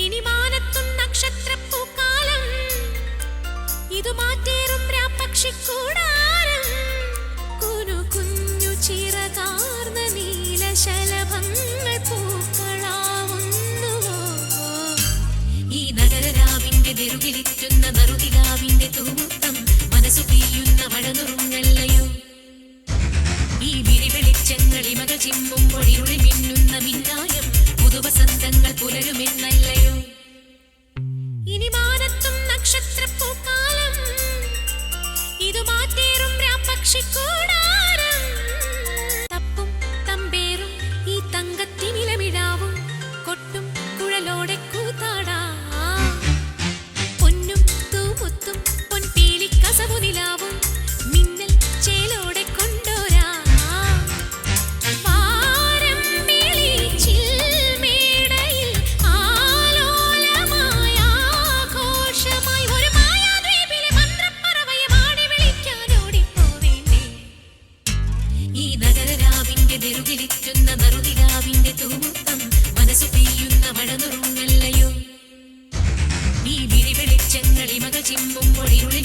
ഇനി മാനത്തും നക്ഷത്രപ്പൂക്കാലം, ഇതു മാറ്റേറും രാപ്പക്ഷിക്കൂടാരം. കുനു കുഞ്ഞു ചിറകാർന്ന നീലശലഭങ്ങൾ പൂക്കളാവുന്നുവോ? ഈ നഗരരാവിന്റെ നെറുകിലിറ്റുന്ന നറുതിലാവിന്റെ തൂമുത്തം മനസ്സു പെയ്യുന്ന മഴനുറുങ്ങല്ലയോ? ഈ വിരിവെളിച്ചങ്ങളിമകൾ ചിമ്മുമ്പോൾ ഇരുളി മിന്നുന്ന മിന്നായം പുതുവസന്തങ്ങൾ പുലരുമെന്നല്ലയോ? ഇനി മാനത്തും നക്ഷത്രപ്പൂക്കാലം, ഇതു മാറ്റേറും രാപ്പക്ഷിക്കൂടാരം. തപ്പും തമ്പേറും ഈ തങ്കത്തിനിലമിഴാവും കൊട്ടും കുഴലോടെ കൂത്താടാ. പൊന്നും തൂമുത്തും പൊൻപീലിക്കസവു നിലാവും മിന്നൽ ചേലോടെ കൊണ്ടോരാ. നെറുകിലിറ്റുന്ന നറുതിലാവിന്റെ തൂമുത്തം മനസ്സു പെയ്യുന്ന മഴനുറുങ്ങല്ലയോ? ഈ വിരിവെളിച്ചങ്ങളിമകൾ ചിമ്മുമ്പോൾ ഇരുളി